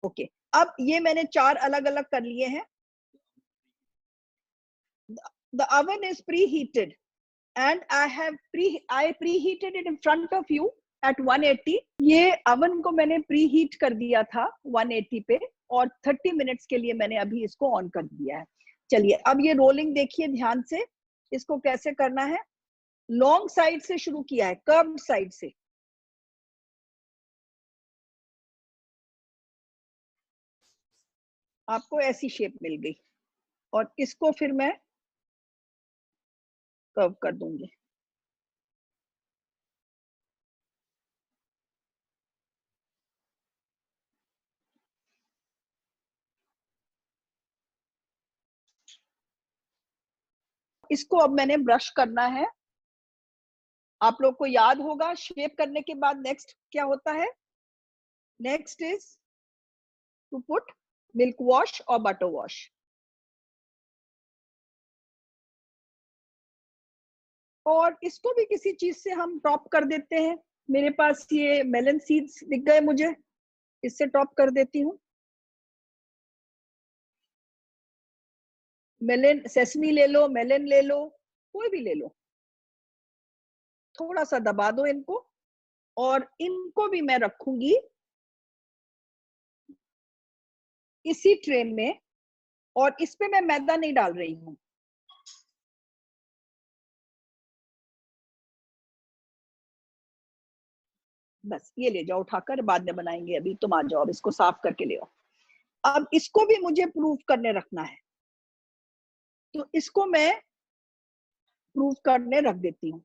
Okay, अब ये मैंने 4 अलग अलग कर लिए हैं। The oven is preheated and I preheated it in front of you at 180। ये oven को मैंने preheat कर दिया था 180 पे और 30 मिनट्स के लिए मैंने अभी इसको ऑन कर दिया है। चलिए अब ये रोलिंग देखिए ध्यान से, इसको कैसे करना है। लॉन्ग साइड से शुरू किया है, कर्व्ड साइड से। आपको ऐसी शेप मिल गई और इसको फिर मैं कर्व कर दूंगी। इसको अब मैंने ब्रश करना है। आप लोग को याद होगा शेप करने के बाद नेक्स्ट क्या होता है? Next is to put milk wash और बटर वॉश। और इसको भी किसी चीज से हम टॉप कर देते हैं। मेरे पास ये मेलन सीड्स दिख गए मुझे, इससे टॉप कर देती हूँ। मेलन, सेसमी ले लो, मेलन ले लो, कोई भी ले लो। थोड़ा सा दबा दो इनको और इनको भी मैं रखूंगी इसी ट्रे में। और इस पे मैं मैदा नहीं डाल रही हूँ। बस ये ले जाओ उठाकर, बाद में बनाएंगे, अभी तुम आ जाओ, अब इसको साफ करके ले आओ। अब इसको भी मुझे प्रूफ करने रखना है, तो इसको मैं प्रूफ करने रख देती हूँ।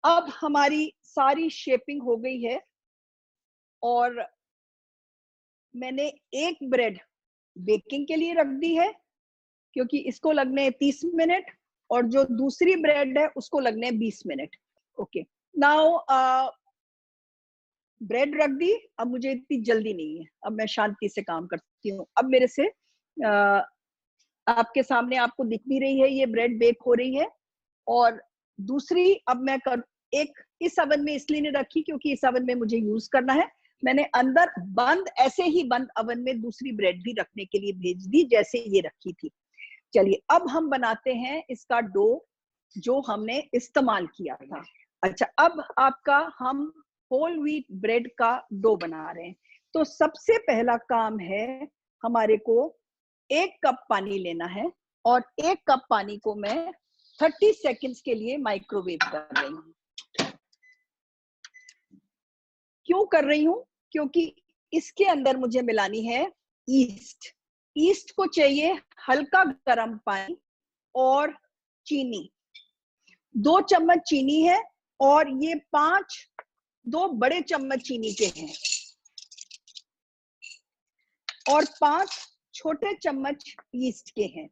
अब हमारी सारी शेपिंग हो गई है और मैंने एक ब्रेड बेकिंग के लिए रख दी है क्योंकि इसको लगने 30 मिनट और जो दूसरी ब्रेड है उसको लगने 20 मिनट। ओके, नाउ ब्रेड रख दी। अब मुझे इतनी जल्दी नहीं है, अब मैं शांति से काम करती हूँ। अब मेरे से आपके सामने आपको दिख भी रही है ये ब्रेड बेक हो रही है। और दूसरी अब मैं एक इस अवन में इसलिए नहीं रखी क्योंकि इस अवन में मुझे यूज करना है। मैंने अंदर बंद, ऐसे ही बंद अवन में दूसरी ब्रेड भी रखने के लिए भेज दी जैसे ये रखी थी। चलिए अब हम बनाते हैं इसका डो जो हमने इस्तेमाल किया था। अच्छा, अब आपका हम होल व्हीट ब्रेड का डो बना रहे हैं। तो सबसे पहला काम है हमारे को 1 कप पानी लेना है और 1 कप पानी को मैं 30 सेकेंड्स के लिए माइक्रोवेव कर रही हूँ। क्यों कर रही हूँ? क्योंकि इसके अंदर मुझे मिलानी है ईस्ट। ईस्ट को चाहिए हल्का गर्म पानी और चीनी। 2 चम्मच चीनी है और ये 2 बड़े चम्मच चीनी के हैं और 5 छोटे चम्मच ईस्ट के हैं।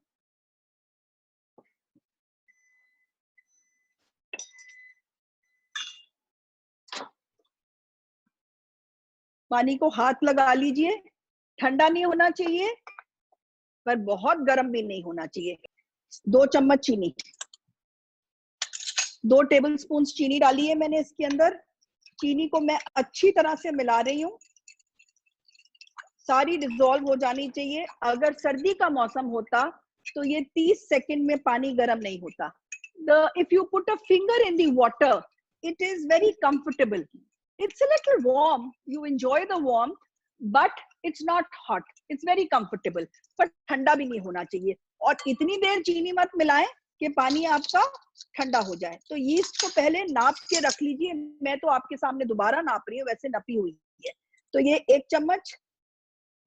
पानी को हाथ लगा लीजिए, ठंडा नहीं होना चाहिए पर बहुत गर्म भी नहीं होना चाहिए। 2 चम्मच चीनी, 2 टेबलस्पून चीनी डाली है मैंने इसके अंदर। चीनी को मैं अच्छी तरह से मिला रही हूँ, सारी डिसॉल्व हो जानी चाहिए। अगर सर्दी का मौसम होता तो ये 30 सेकंड में पानी गर्म नहीं होता। If you put a finger in the water, it is very comfortable. It's a little warm. You enjoy the warmth, but it's not hot. It's very comfortable. पर ठंडा भी नहीं होना चाहिए। और इतनी देर चीनी मत मिलाएं कि पानी आपका ठंडा हो जाए। तो यीस्ट को पहले नाप के रख लीजिए। मैं तो आपके सामने दोबारा नाप रही हूँ, वैसे नपी हुई है। तो ये 1 चम्मच,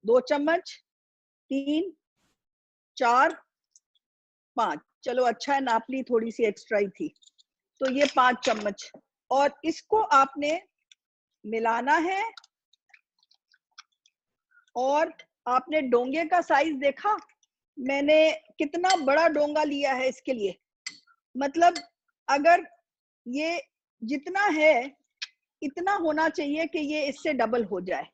2 चम्मच, 3, 4, 5, चलो अच्छा है नाप ली, थोड़ी सी एक्स्ट्रा ही थी। तो ये 5 चम्मच, और इसको आपने मिलाना है। और आपने डोंगे का साइज देखा, मैंने कितना बड़ा डोंगा लिया है इसके लिए। मतलब अगर ये जितना है इतना होना चाहिए कि ये इससे डबल हो जाए।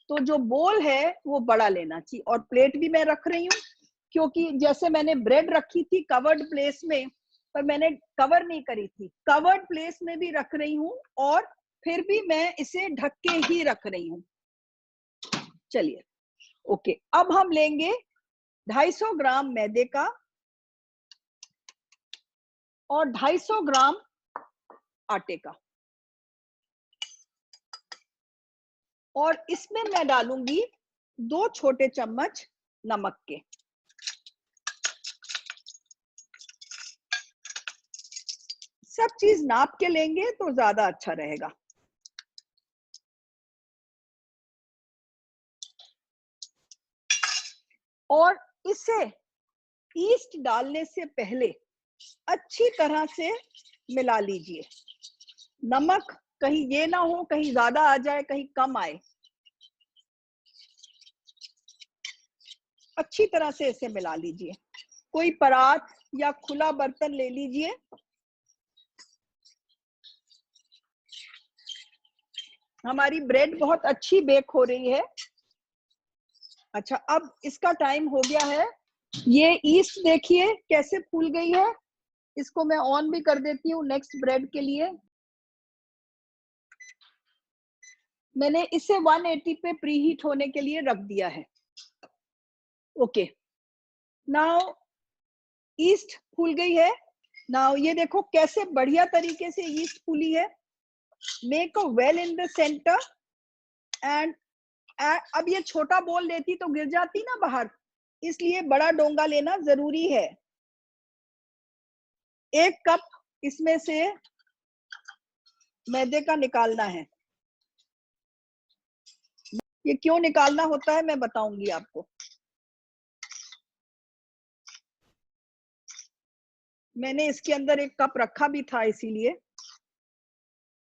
तो जो बोल है वो बड़ा लेना चाहिए। और प्लेट भी मैं रख रही हूँ, क्योंकि जैसे मैंने ब्रेड रखी थी कवर्ड प्लेस में, पर मैंने कवर नहीं करी थी, कवर्ड प्लेस में भी रख रही हूँ, और फिर भी मैं इसे ढक के ही रख रही हूँ। चलिए ओके, अब हम लेंगे 250 ग्राम मैदे का और 250 ग्राम आटे का, और इसमें मैं डालूंगी 2 छोटे चम्मच नमक के। सब चीज नाप के लेंगे तो ज्यादा अच्छा रहेगा। और इसे ईस्ट डालने से पहले अच्छी तरह से मिला लीजिए। नमक कहीं ये ना हो कहीं ज्यादा आ जाए कहीं कम आए, अच्छी तरह से इसे मिला लीजिए। कोई परात या खुला बर्तन ले लीजिए। हमारी ब्रेड बहुत अच्छी बेक हो रही है। अच्छा, अब इसका टाइम हो गया है। ये ईस्ट देखिए कैसे फूल गई है। इसको मैं ऑन भी कर देती हूँ नेक्स्ट ब्रेड के लिए। मैंने इसे 180 पे प्रीहीट होने के लिए रख दिया है। ओके, नाउ ईस्ट फूल गई है। नाउ ये देखो कैसे बढ़िया तरीके से ईस्ट फूली है। Make a well in the centre and अब ये छोटा बोल लेती तो गिर जाती ना बाहर, इसलिए बड़ा डोंगा लेना जरूरी है। 1 कप इसमें से मैदे का निकालना है। ये क्यों निकालना होता है मैं बताऊंगी आपको। मैंने इसके अंदर 1 कप रखा भी था इसीलिए।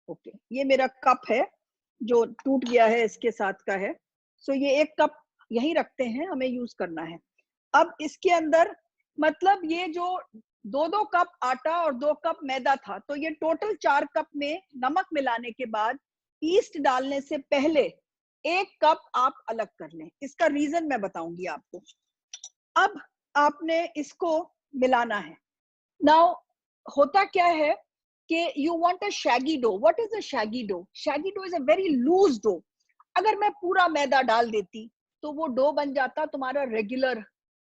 ओके, ये मेरा कप है जो टूट गया है, इसके साथ का है। सो ये 1 कप यहीं रखते हैं, हमें यूज करना है। अब इसके अंदर मतलब ये जो 2-2 कप आटा और 2 कप मैदा था, तो ये टोटल 4 कप में नमक मिलाने के बाद ईस्ट डालने से पहले 1 कप आप अलग कर लें। इसका रीजन मैं बताऊंगी आपको। अब आपने इसको मिलाना है। नाउ होता क्या है कि you want a shaggy dough. What is a shaggy dough? Shaggy dough is a very loose dough. अगर मैं पूरा मैदा डाल देती तो वो डो बन जाता तुम्हारा regular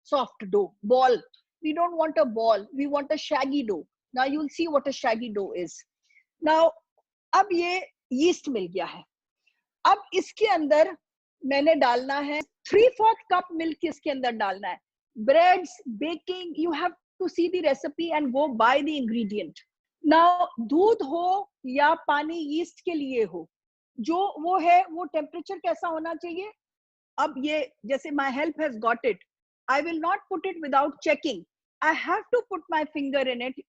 soft dough ball. We don't want a ball, we want a shaggy dough. Now you'll see what a shaggy dough is. Now अब ये yeast मिल गया है। अब इसके अंदर मैंने डालना है 3/4 कप मिल्क। इसके अंदर डालना है। Breads baking you have to see the recipe and go by the ingredient. Now दूध हो या पानी यीस्ट के लिए हो, जो वो है वो टेम्परेचर कैसा होना चाहिए। अब ये जैसे my help has got it, I will not put it without checking. I have to put my finger in it.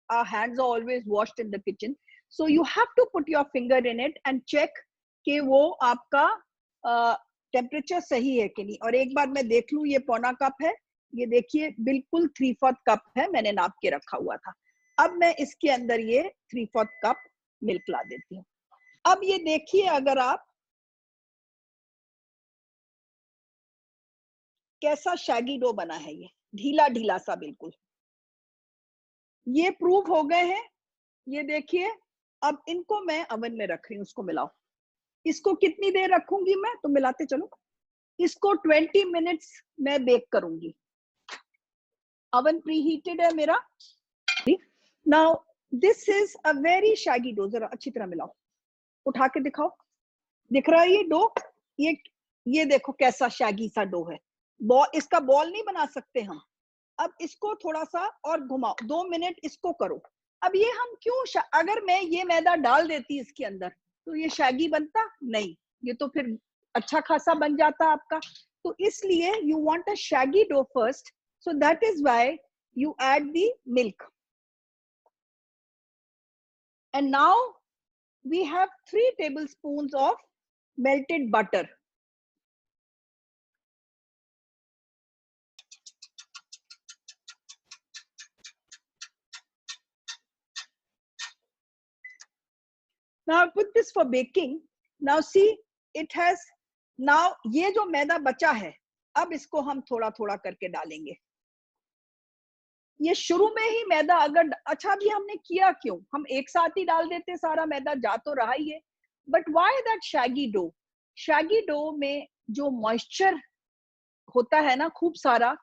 Our hands are always washed in the kitchen, so you have to put your finger in it and check कि वो आपका टेम्परेचर सही है कि नहीं। और एक बार मैं देख लूं, ये 1/4 कप है, ये देखिए बिल्कुल 3/4 कप है, मैंने नाप के रखा हुआ था। अब मैं इसके अंदर ये 3/4 कप मिल्क ला देती हूँ। अब ये देखिए, अगर आप कैसा शैगी डो बना है, ये ढीला ढीला सा बिल्कुल। ये प्रूफ हो गए हैं, ये देखिए। अब इनको मैं अवन में रख रही हूँ, उसको मिलाओ। इसको कितनी देर रखूंगी मैं, तो मिलाते चलो। इसको 20 मिनट्स मैं बेक करूंगी। अवन प्रीहीटेड है मेरा। Now this is a very shaggy dough. जरा अच्छी तरह मिलाओ, उठा के दिखाओ। दिख रहा है ये डो? ये देखो कैसा शैगी सा डो है। इसका बॉल नहीं बना सकते हम। अब इसको थोड़ा सा और घुमाओ, 2 मिनट इसको करो। अब ये हम क्यों अगर मैं ये मैदा डाल देती इसके अंदर तो ये शैगी बनता नहीं, ये तो फिर अच्छा खासा बन जाता आपका। तो इसलिए you want a shaggy dough first, so that is why you add the milk. And now we have 3 tablespoons of melted butter. Now I put this for baking. Now see, it has, now ये जो मैदा बचा है, अब इसको हम थोड़ा थोड़ा करके डालेंगे। ये शुरू में ही मैदा अगर अच्छा भी हमने किया क्यों, हम एक साथ ही डाल देते, सारा मैदा जा तो रहा ही है। But why that shaggy dough? Shaggy dough में जो मॉइस्चर होता है ना खूब सारा,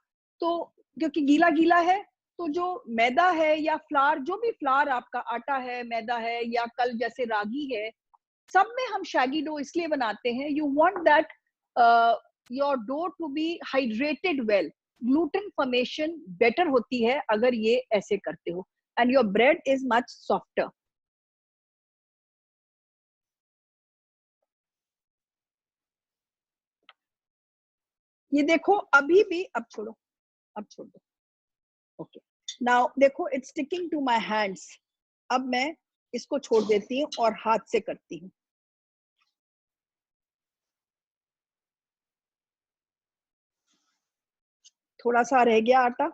तो क्योंकि गीला गीला है, तो जो मैदा है या फ्लावर, जो भी फ्लावर आपका आटा है, मैदा है या कल जैसे रागी है, सब में हम शैगी डो इसलिए बनाते हैं, you want that your dough to be hydrated well. Gluten formation better होती है अगर ये ऐसे करते हो, and your bread is much softer. ये देखो अभी भी, अब छोड़ो, अब छोड़ दो। ओके, नाउ देखो it's sticking to my hands. अब मैं इसको छोड़ देती हूँ और हाथ से करती हूँ। थोड़ा सा रह गया आटा,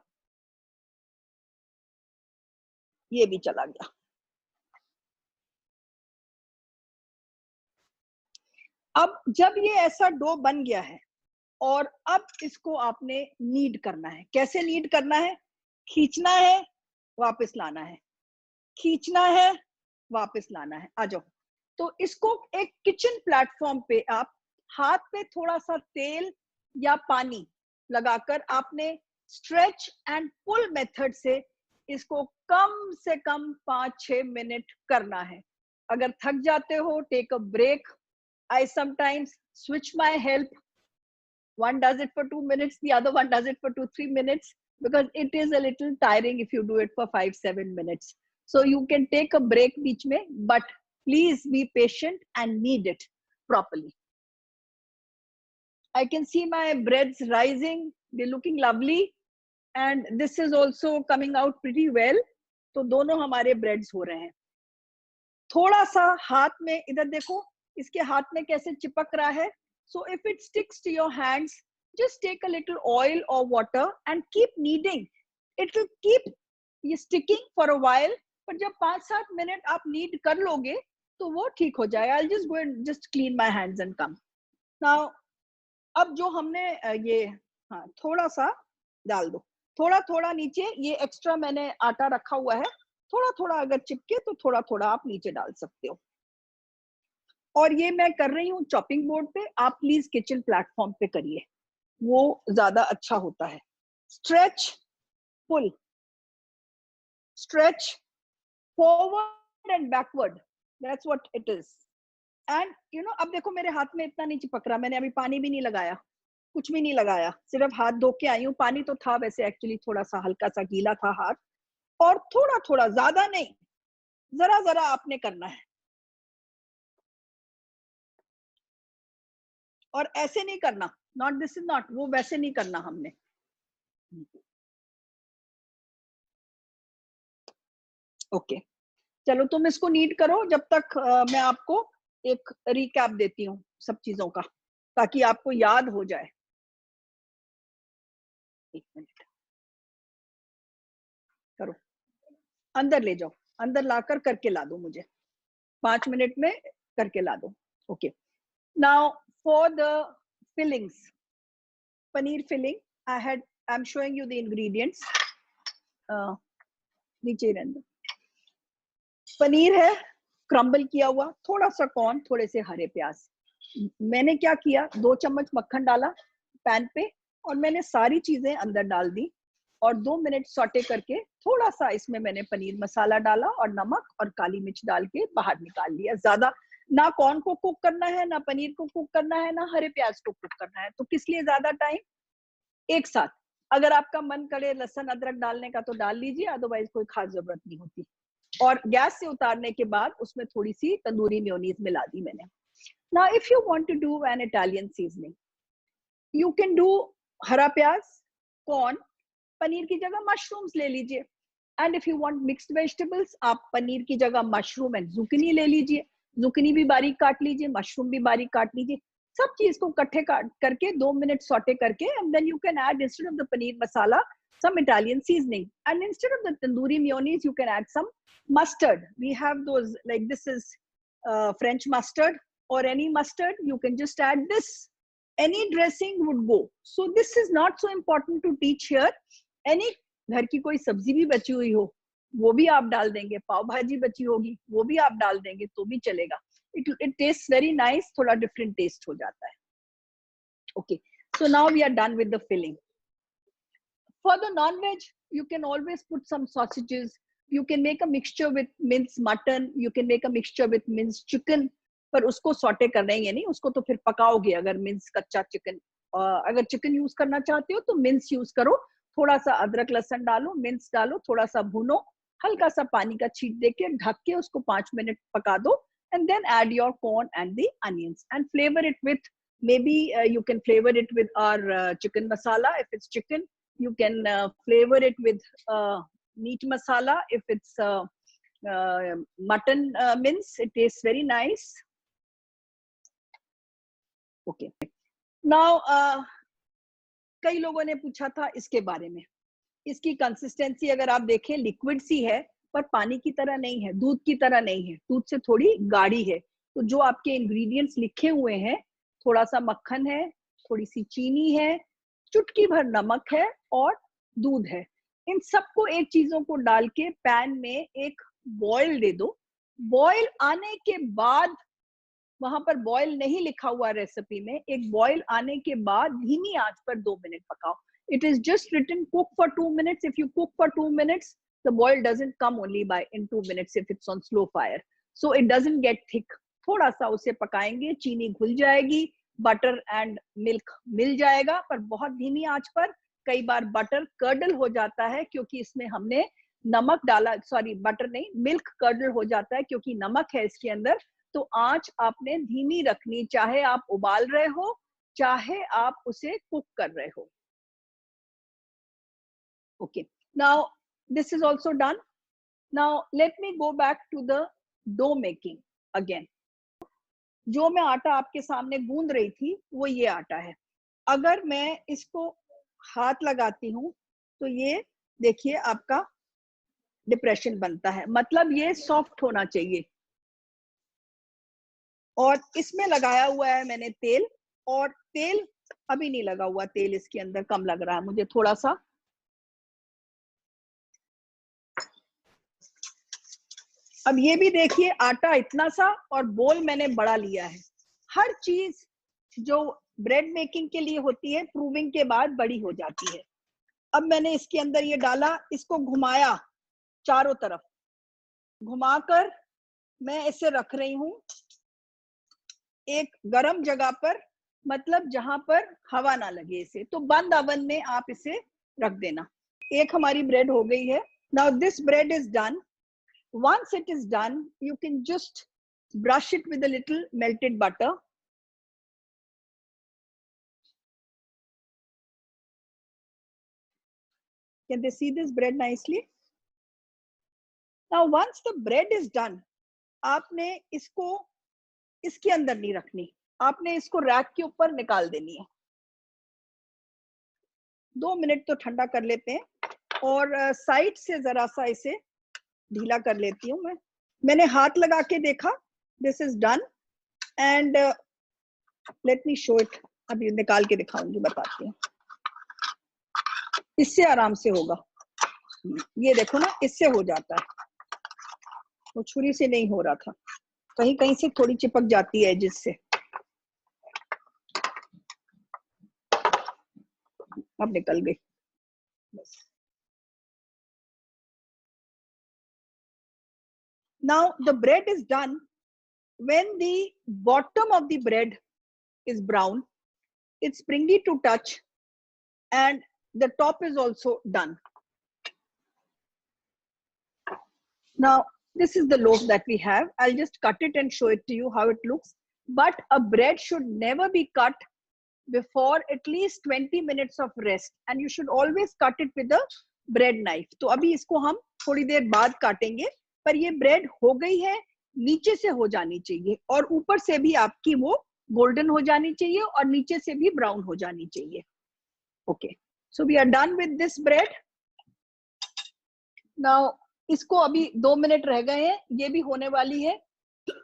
ये भी चला गया। अब जब ये ऐसा डो बन गया है, और अब इसको आपने नीड करना है। कैसे नीड करना है? खींचना है, वापस लाना है, खींचना है, वापस लाना है। आ जाओ। तो इसको एक किचन प्लेटफॉर्म पे आप हाथ पे थोड़ा सा तेल या पानी लगाकर आपने स्ट्रेच एंड पुल मेथड से इसको कम से कम 5-6 मिनट करना है। अगर थक जाते हो, take a break. I sometimes switch my help. One does it for 2 minutes, the other one does it for 2-3 minutes, because it is a little tiring if you do it for 5-7 minutes. So you can take a break beech mein, but please be patient and knead it properly. I can see my breads rising. They're looking lovely. And this is also coming out pretty well. तो दोनों हमारे breads हो रहे हैं। थोड़ा सा हाथ में, इधर देखो, इसके हाथ में कैसे चिपक रहा है। So if it sticks to your hands, just take a little oil or water and keep kneading. It will keep sticking for a while, पर जब 5-7 मिनट आप नीड कर लोगे तो वो ठीक हो जाएगा। I'll just go and just clean my hands and come. Now, अब जो हमने ये, हाँ थोड़ा सा डाल दो, थोड़ा थोड़ा नीचे। ये एक्स्ट्रा मैंने आटा रखा हुआ है, थोड़ा थोड़ा अगर चिपके तो थोड़ा थोड़ा आप नीचे डाल सकते हो। और ये मैं कर रही हूँ चॉपिंग बोर्ड पे, आप प्लीज किचन प्लेटफॉर्म पे करिए, वो ज्यादा अच्छा होता है। Stretch, pull, stretch, forward and backward, that's what it is. And you know, अब देखो मेरे हाथ में इतना नहीं चिपक रहा, मैंने अभी पानी भी नहीं लगाया, कुछ भी नहीं लगाया, सिर्फ हाथ धो के आई हूँ। पानी तो था वैसे, एक्चुअली थोड़ा सा हल्का सा गीला था हाथ। और थोड़ा थोड़ा, ज्यादा नहीं, जरा जरा आपने करना है। और ऐसे नहीं करना, नॉट दिस इज नॉट, वो वैसे नहीं करना हमने। ओके, चलो तुम इसको नीड करो जब तक मैं आपको एक रिकैप देती हूँ सब चीजों का, ताकि आपको याद हो जाए। 1 मिनट करो, अंदर ले जाओ, अंदर लाकर करके ला दो मुझे, 5 मिनट में करके ला दो। Okay, now for the fillings, paneer filling, I'm showing you the ingredients. नीचे रहने दो. पनीर है क्रम्बल किया हुआ, थोड़ा सा कॉर्न, थोड़े से हरे प्याज. मैंने क्या किया, 2 चम्मच मक्खन डाला पैन पे और मैंने सारी चीजें अंदर डाल दी और 2 मिनट सॉटे करके थोड़ा सा इसमें मैंने पनीर मसाला डाला और नमक और काली मिर्च डाल के बाहर निकाल लिया. ज्यादा ना कॉर्न को कुक करना है, ना पनीर को कुक करना है, ना हरे प्याज को कुक करना है. तो किस लिए ज्यादा टाइम, एक साथ. अगर आपका मन करे लहसुन अदरक डालने का तो डाल लीजिए, अदरवाइज कोई खास जरूरत नहीं होती. और गैस से उतारने के बाद उसमें थोड़ी सी तंदूरी मेयोनीज मिला दी मैंने. Now if you want to do an Italian seasoning, you can do हरा प्याज, कॉर्न, पनीर की जगह मशरूम्स ले लीजिए. And if you want mixed vegetables, आप पनीर की जगह मशरूम एंड जुकिनी ले लीजिए. जुकिनी भी बारीक काट लीजिए, मशरूम भी बारीक काट लीजिए. सब चीज को इकट्ठे काट करके 2 मिनट सॉटे करके, and then you can add instead of the paneer masala some Italian seasoning, and instead of the tandoori mayonnaise you can add some mustard. We have those, like this is French mustard or any mustard, you can just add this. Any dressing would go. So this is not so important to teach here. Any घर की कोई सब्जी भी बची हुई हो वो भी आप डाल देंगे, पाव भाजी बची होगी वो भी आप डाल देंगे तो भी चलेगा. It tastes very nice, थोड़ा different taste हो जाता है. Okay, so now we are done with the filling. For the non-veg, you can always put some sausages. You can make a mixture with minced mutton. You can make a mixture with minced chicken. पर उसको सॉटे कर देंगे नहीं, उसको तो फिर पकाओगे. अगर मिंस कच्चा चिकन, अगर चिकन यूज करना चाहते हो तो मिंस यूज करो. थोड़ा सा अदरक लहसुन डालो, मिंस डालो, थोड़ा सा भूनो, हल्का सा पानी का छींट देके ढक के उसको 5 मिनट पका दो. And then add your corn and the onions and flavor it with, maybe you can flavor it with our chicken masala if it's chicken. You can flavor it with meat masala if it's mutton mince. It tastes very nice. Okay. Now कई लोगों ने पूछा था इसके बारे में. इसकी कंसिस्टेंसी अगर आप देखें लिक्विड सी है, पर पानी की तरह नहीं है, दूध की तरह नहीं है, दूध से थोड़ी गाढ़ी है. तो जो आपके इंग्रेडिएंट्स लिखे हुए हैं, थोड़ा सा मक्खन है, थोड़ी सी चीनी है, चुटकी भर नमक है और दूध है. इन सबको एक चीजों को डाल के पैन में एक बॉईल दे दो. बॉईल आने के बाद, वहां पर बॉईल नहीं लिखा हुआ रेसिपी में, एक बॉईल आने के बाद धीमी आंच पर 2 मिनट पकाओ. It is just written cook for 2 minutes. If you cook for 2 minutes, the boil doesn't come only in 2 minutes if it's on slow fire. So it doesn't get thick. थोड़ा सा उसे पकाएंगे, चीनी घुल जाएगी, बटर एंड मिल्क मिल जाएगा, पर बहुत धीमी आंच पर. कई बार बटर कर्डल हो जाता है क्योंकि इसमें हमने नमक डाला, सॉरी बटर नहीं, मिल्क कर्डल हो जाता है क्योंकि नमक है इसके अंदर. तो आंच आपने धीमी रखनी, चाहे आप उबाल रहे हो चाहे आप उसे कुक कर रहे हो. Okay, now this is also done. Now let me go back to the dough making again. जो मैं आटा आपके सामने गूंद रही थी वो ये आटा है. अगर मैं इसको हाथ लगाती हूँ तो ये देखिए आपका डिप्रेशन बनता है, मतलब ये सॉफ्ट होना चाहिए. और इसमें लगाया हुआ है मैंने तेल, और तेल अभी नहीं लगा हुआ, तेल इसके अंदर कम लग रहा है मुझे थोड़ा सा. अब ये भी देखिए आटा इतना सा और बोल मैंने बड़ा लिया है. हर चीज जो ब्रेड मेकिंग के लिए होती है प्रूविंग के बाद बड़ी हो जाती है. अब मैंने इसके अंदर ये डाला, इसको घुमाया, चारों तरफ घुमाकर मैं इसे रख रही हूं एक गरम जगह पर, मतलब जहां पर हवा ना लगे इसे. तो बंद ओवन में आप इसे रख देना. एक हमारी ब्रेड हो गई है. Now this bread is done. Once it is done, you can just brush it with a little melted butter. Can they see this bread nicely? Now, once the bread is done, आपने इसको इसके अंदर नहीं रखनी, आपने इसको रैक के ऊपर निकाल देनी है. 2 मिनट तो ठंडा कर लेते हैं, और साइड से जरा सा इसे ढीला कर लेती हूँ मैं. मैंने हाथ लगा के देखा. This is done and let me show it. अभी निकाल के दिखाऊंगी, बताती हूँ. इससे आराम से होगा। ये देखो ना, इससे हो जाता है, वो छुरी से नहीं हो रहा था, कहीं कहीं से थोड़ी चिपक जाती है जिससे। अब निकल गई बस। Now the bread is done. When the bottom of the bread is brown, it's springy to touch, and the top is also done. Now this is the loaf that we have. I'll just cut it and show it to you how it looks. But a bread should never be cut before at least 20 minutes of rest, and you should always cut it with a bread knife. तो अभी इसको हम थोड़ी देर बाद काटेंगे, पर ये ब्रेड हो गई है, नीचे से हो जानी चाहिए और ऊपर से भी आपकी वो गोल्डन हो जानी चाहिए और नीचे से भी ब्राउन हो जानी चाहिए। Okay, so we are done with this bread. Now इसको अभी 2 मिनट रह गए हैं, ये भी होने वाली है।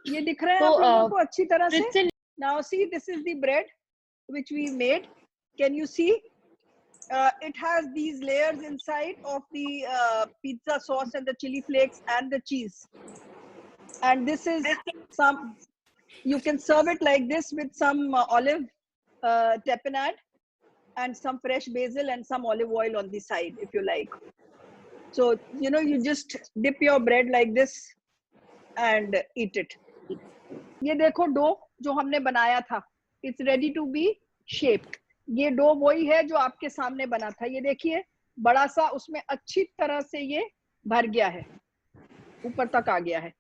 ये दिख रहा है आप लोगों को अच्छी तरह से? Now see, this is the bread which we made. Can you see? It has these layers inside of the pizza sauce and the chili flakes and the cheese. And this is some, you can serve it like this with some olive tapenade and some fresh basil and some olive oil on the side if you like. So, you know, you just dip your bread like this and eat it. ये देखो डो जो हमने बनाया था, it's ready to be shaped. ये डो वही है जो आपके सामने बना था, ये देखिए बड़ा सा, उसमें अच्छी तरह से ये भर गया है, ऊपर तक आ गया है।